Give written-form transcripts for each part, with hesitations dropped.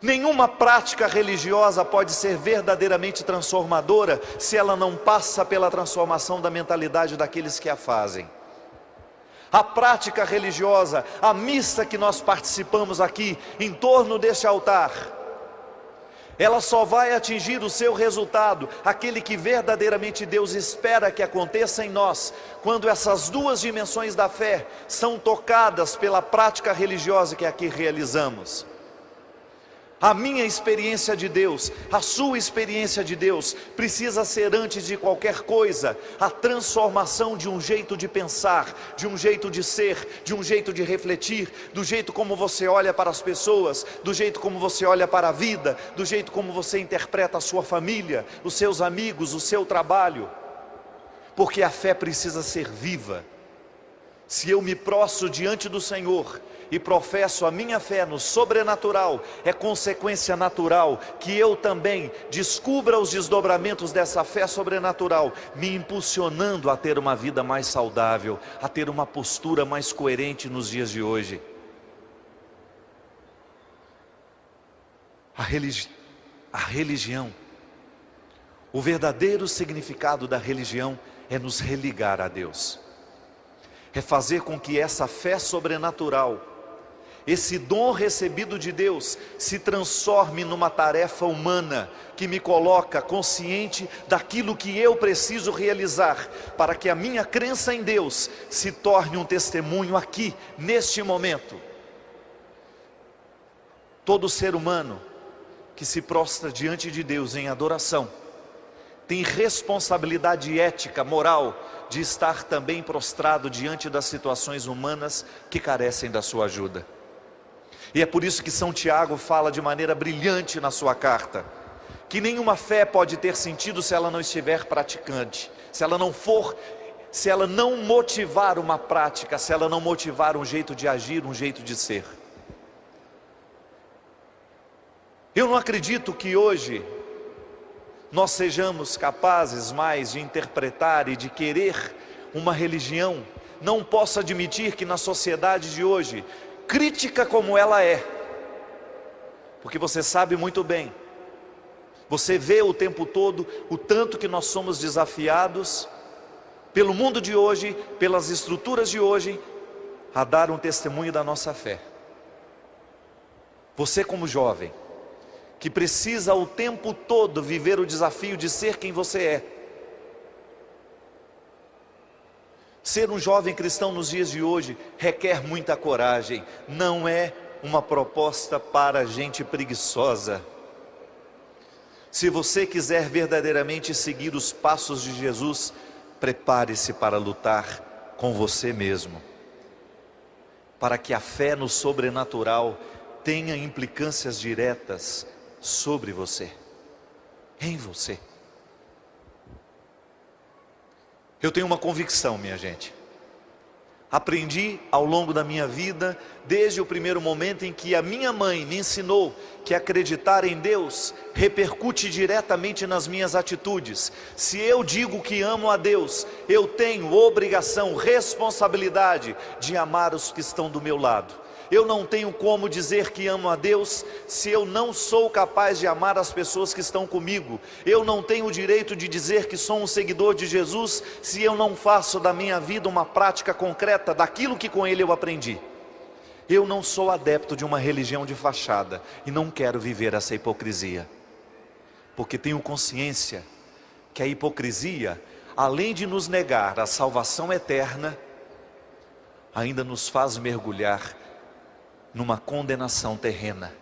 Nenhuma prática religiosa pode ser verdadeiramente transformadora se ela não passa pela transformação da mentalidade daqueles que a fazem. A prática religiosa, a missa que nós participamos aqui, em torno deste altar, ela só vai atingir o seu resultado, aquele que verdadeiramente Deus espera que aconteça em nós, quando essas duas dimensões da fé são tocadas pela prática religiosa que aqui realizamos. A minha experiência de Deus, a sua experiência de Deus, precisa ser antes de qualquer coisa, a transformação de um jeito de pensar, de um jeito de ser, de um jeito de refletir, do jeito como você olha para as pessoas, do jeito como você olha para a vida, do jeito como você interpreta a sua família, os seus amigos, o seu trabalho, porque a fé precisa ser viva. Se eu me prostro diante do Senhor e professo a minha fé no sobrenatural, é consequência natural que eu também descubra os desdobramentos dessa fé sobrenatural, me impulsionando a ter uma vida mais saudável, a ter uma postura mais coerente nos dias de hoje. A religião, o verdadeiro significado da religião é nos religar a Deus, é fazer com que essa fé sobrenatural, esse dom recebido de Deus, se transforme numa tarefa humana, que me coloca consciente daquilo que eu preciso realizar, para que a minha crença em Deus se torne um testemunho aqui, neste momento. Todo ser humano que se prostra diante de Deus em adoração, tem responsabilidade ética, moral, de estar também prostrado diante das situações humanas que carecem da sua ajuda. E é por isso que São Tiago fala de maneira brilhante na sua carta, que nenhuma fé pode ter sentido se ela não estiver praticante, se ela não motivar uma prática, se ela não motivar um jeito de agir, um jeito de ser. Eu não acredito que hoje nós sejamos capazes mais de interpretar e de querer uma religião. Não posso admitir que na sociedade de hoje, crítica como ela é, porque você sabe muito bem, você vê o tempo todo o tanto que nós somos desafiados pelo mundo de hoje, pelas estruturas de hoje, a dar um testemunho da nossa fé. Você como jovem, que precisa o tempo todo viver o desafio de ser quem você é. Ser um jovem cristão nos dias de hoje requer muita coragem, não é uma proposta para gente preguiçosa. Se você quiser verdadeiramente seguir os passos de Jesus, prepare-se para lutar com você mesmo, para que a fé no sobrenatural tenha implicâncias diretas sobre você, em você. Eu tenho uma convicção, minha gente. Aprendi ao longo da minha vida, desde o primeiro momento em que a minha mãe me ensinou que acreditar em Deus repercute diretamente nas minhas atitudes. Se eu digo que amo a Deus, eu tenho obrigação, responsabilidade de amar os que estão do meu lado. Eu não tenho como dizer que amo a Deus se eu não sou capaz de amar as pessoas que estão comigo. Eu não tenho o direito de dizer que sou um seguidor de Jesus se eu não faço da minha vida uma prática concreta daquilo que com Ele eu aprendi. Eu não sou adepto de uma religião de fachada e não quero viver essa hipocrisia, porque tenho consciência que a hipocrisia, além de nos negar a salvação eterna, ainda nos faz mergulhar numa condenação terrena.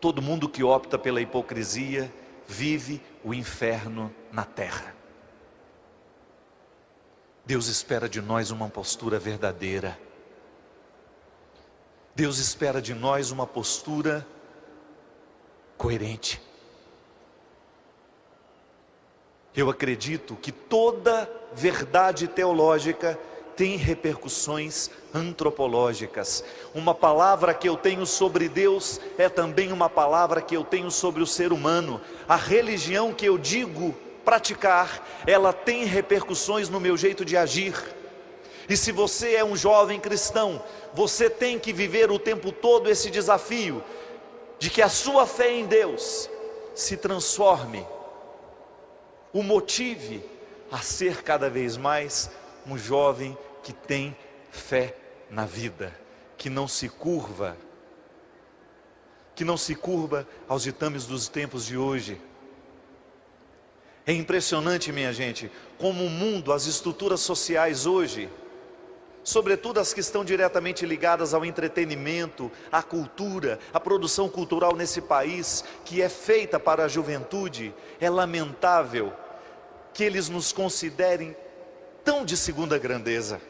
Todo mundo que opta pela hipocrisia vive o inferno na terra. Deus espera de nós uma postura verdadeira. Deus espera de nós uma postura coerente. Eu acredito que toda verdade teológica tem repercussões antropológicas. Uma palavra que eu tenho sobre Deus é também uma palavra que eu tenho sobre o ser humano. A religião que eu digo praticar, ela tem repercussões no meu jeito de agir. E se você é um jovem cristão, você tem que viver o tempo todo esse desafio. de que a sua fé em Deus se transforme, o motive a ser cada vez mais um jovem que tem fé na vida, que não se curva aos ditames dos tempos de hoje. É impressionante, minha gente, como o mundo, as estruturas sociais hoje, sobretudo as que estão diretamente ligadas ao entretenimento, à cultura, à produção cultural nesse país, que é feita para a juventude, é lamentável que eles nos considerem tão de segunda grandeza.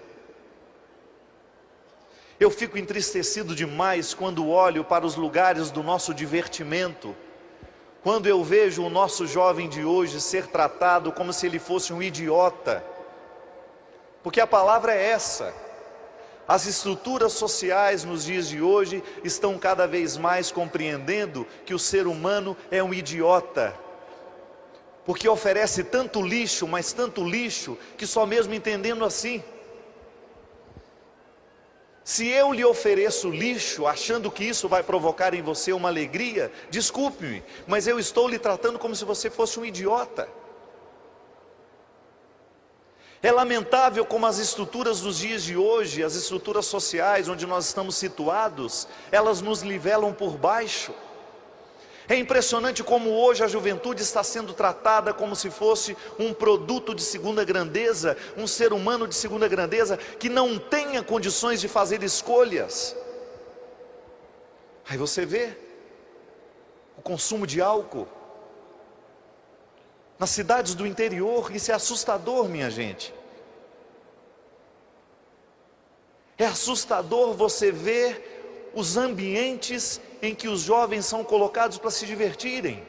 Eu fico entristecido demais quando olho para os lugares do nosso divertimento, quando eu vejo o nosso jovem de hoje ser tratado como se ele fosse um idiota, porque a palavra é essa. As estruturas sociais nos dias de hoje estão cada vez mais compreendendo que o ser humano é um idiota, porque oferece tanto lixo, mas tanto lixo, que só mesmo entendendo assim. Se eu lhe ofereço lixo, achando que isso vai provocar em você uma alegria, desculpe-me, mas eu estou lhe tratando como se você fosse um idiota. É lamentável como as estruturas dos dias de hoje, as estruturas sociais onde nós estamos situados, elas nos nivelam por baixo. É impressionante como hoje a juventude está sendo tratada como se fosse um produto de segunda grandeza, um ser humano de segunda grandeza, que não tenha condições de fazer escolhas. Aí você vê o consumo de álcool nas cidades do interior. Isso é assustador, minha gente. É assustador você ver os ambientes em que os jovens são colocados para se divertirem.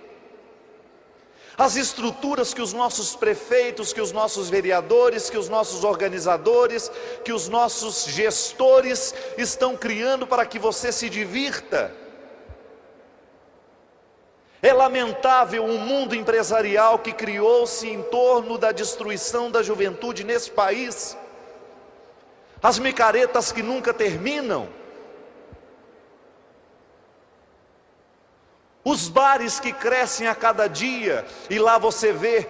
As estruturas que os nossos prefeitos, que os nossos vereadores, que os nossos organizadores, que os nossos gestores estão criando para que você se divirta. É lamentável um mundo empresarial que criou-se em torno da destruição da juventude nesse país. As micaretas que nunca terminam. Os bares que crescem a cada dia, e lá você vê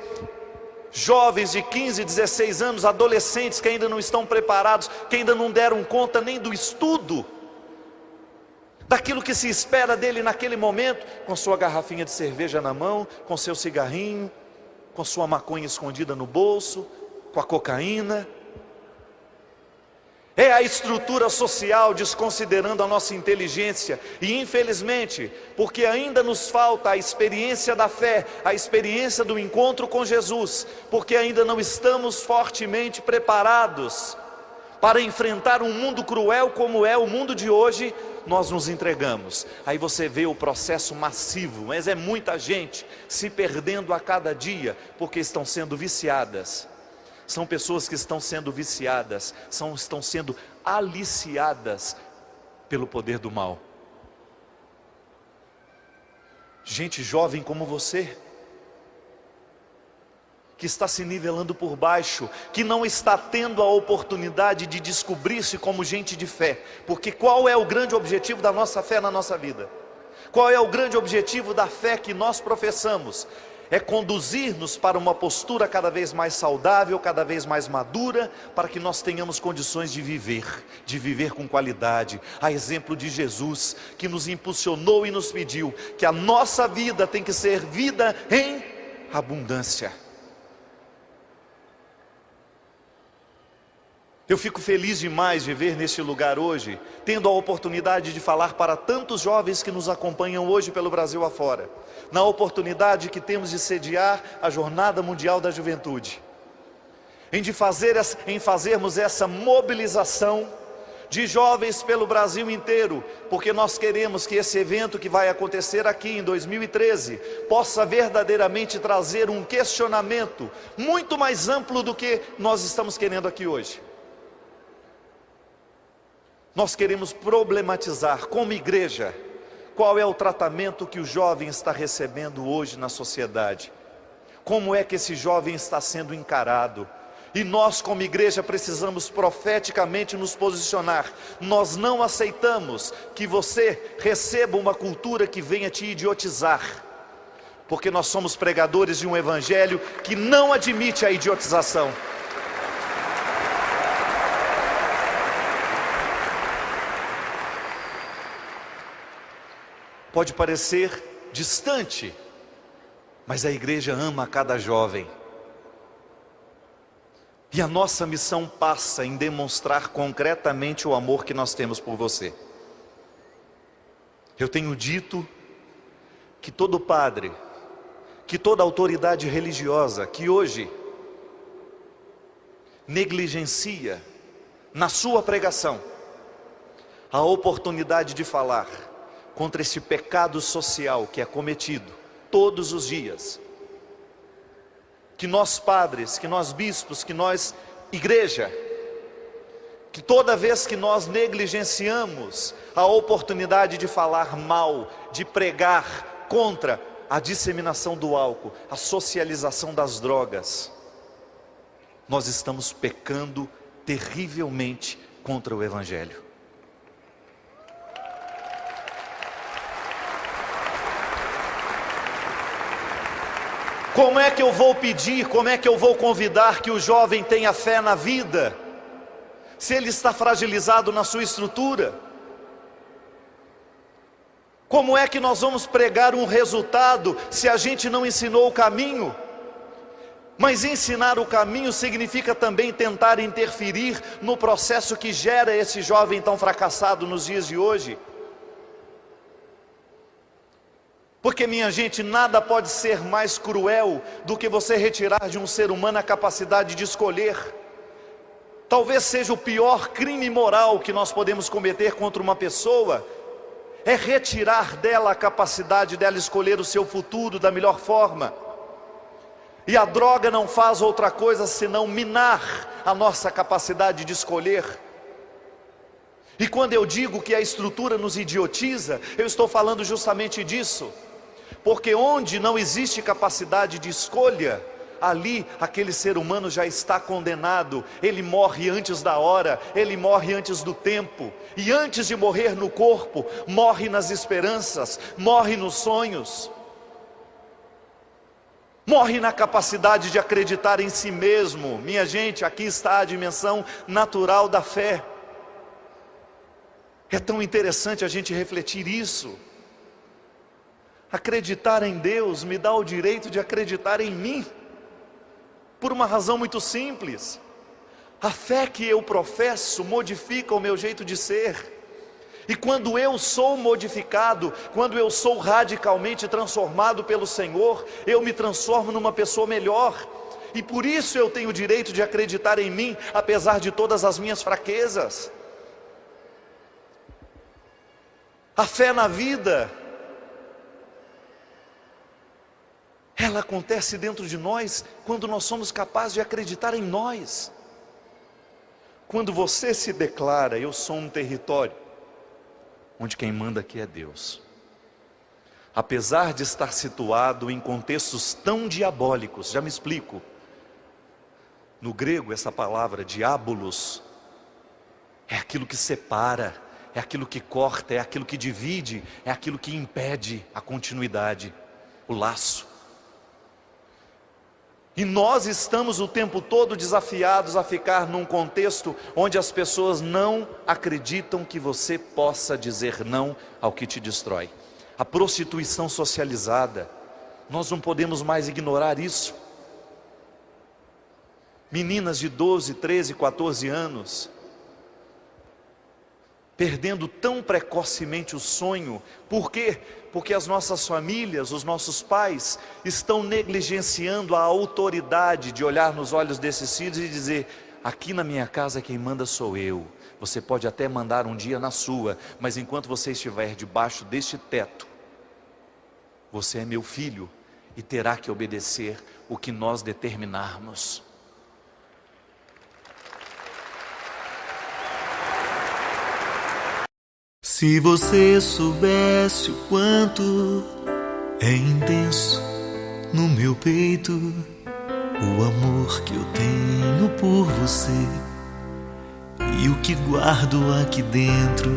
jovens de 15, 16 anos, adolescentes que ainda não estão preparados, que ainda não deram conta nem do estudo, daquilo que se espera dele naquele momento, com sua garrafinha de cerveja na mão, com seu cigarrinho, com sua maconha escondida no bolso, com a cocaína. É a estrutura social desconsiderando a nossa inteligência, e infelizmente, porque ainda nos falta a experiência da fé, a experiência do encontro com Jesus, porque ainda não estamos fortemente preparados para enfrentar um mundo cruel como é o mundo de hoje, nós nos entregamos. Aí você vê o processo massivo, mas é muita gente se perdendo a cada dia, porque estão sendo viciadas. São pessoas que estão sendo viciadas, estão sendo aliciadas pelo poder do mal. Gente jovem como você, que está se nivelando por baixo, que não está tendo a oportunidade de descobrir-se como gente de fé. Porque qual é o grande objetivo da nossa fé na nossa vida? Qual é o grande objetivo da fé que nós professamos? É conduzir-nos para uma postura cada vez mais saudável, cada vez mais madura, para que nós tenhamos condições de viver com qualidade, a exemplo de Jesus, que nos impulsionou e nos pediu que a nossa vida tem que ser vida em abundância. Eu fico feliz demais de ver neste lugar hoje, tendo a oportunidade de falar para tantos jovens que nos acompanham hoje pelo Brasil afora, na oportunidade que temos de sediar a Jornada Mundial da Juventude, em fazermos essa mobilização de jovens pelo Brasil inteiro, porque nós queremos que esse evento que vai acontecer aqui em 2013, possa verdadeiramente trazer um questionamento muito mais amplo do que nós estamos querendo aqui hoje. Nós queremos problematizar como igreja, qual é o tratamento que o jovem está recebendo hoje na sociedade. Como é que esse jovem está sendo encarado? E nós, como igreja, precisamos profeticamente nos posicionar. Nós não aceitamos que você receba uma cultura que venha te idiotizar, porque nós somos pregadores de um evangelho que não admite a idiotização. Pode parecer distante, mas a igreja ama cada jovem. E a nossa missão passa em demonstrar concretamente o amor que nós temos por você. Eu tenho dito que todo padre, que toda autoridade religiosa que hoje negligencia na sua pregação a oportunidade de falar contra esse pecado social que é cometido todos os dias, que nós padres, que nós bispos, que nós igreja, que toda vez que nós negligenciamos a oportunidade de falar mal, de pregar contra a disseminação do álcool, a socialização das drogas, nós estamos pecando terrivelmente contra o evangelho. Como é que eu vou pedir, como é que eu vou convidar que o jovem tenha fé na vida, se ele está fragilizado na sua estrutura? Como é que nós vamos pregar um resultado se a gente não ensinou o caminho? Mas ensinar o caminho significa também tentar interferir no processo que gera esse jovem tão fracassado nos dias de hoje. Porque, minha gente, nada pode ser mais cruel do que você retirar de um ser humano a capacidade de escolher. Talvez seja o pior crime moral que nós podemos cometer contra uma pessoa, é retirar dela a capacidade dela escolher o seu futuro da melhor forma. E a droga não faz outra coisa senão minar a nossa capacidade de escolher. E quando eu digo que a estrutura nos idiotiza, eu estou falando justamente disso. Porque onde não existe capacidade de escolha, ali aquele ser humano já está condenado. Ele morre antes da hora, ele morre antes do tempo. E antes de morrer no corpo, morre nas esperanças, morre nos sonhos. Morre na capacidade de acreditar em si mesmo. Minha gente, aqui está a dimensão natural da fé. É tão interessante a gente refletir isso. Acreditar em Deus me dá o direito de acreditar em mim, por uma razão muito simples. A fé que eu professo modifica o meu jeito de ser. E quando eu sou modificado, quando eu sou radicalmente transformado pelo Senhor, eu me transformo numa pessoa melhor. E por isso eu tenho o direito de acreditar em mim, apesar de todas as minhas fraquezas. A fé na vida, ela acontece dentro de nós quando nós somos capazes de acreditar em nós. Quando você se declara, eu sou um território onde quem manda aqui é Deus. Apesar de estar situado em contextos tão diabólicos, já me explico. No grego essa palavra diabolos é aquilo que separa, é aquilo que corta, é aquilo que divide, é aquilo que impede a continuidade, o laço. E nós estamos o tempo todo desafiados a ficar num contexto onde as pessoas não acreditam que você possa dizer não ao que te destrói. A prostituição socializada, nós não podemos mais ignorar isso. Meninas de 12, 13, 14 anos, perdendo tão precocemente o sonho. Por quê? Porque as nossas famílias, os nossos pais, estão negligenciando a autoridade de olhar nos olhos desses filhos e dizer: aqui na minha casa quem manda sou eu. Você pode até mandar um dia na sua, mas enquanto você estiver debaixo deste teto, você é meu filho e terá que obedecer o que nós determinarmos. Se você soubesse o quanto é intenso no meu peito o amor que eu tenho por você e o que guardo aqui dentro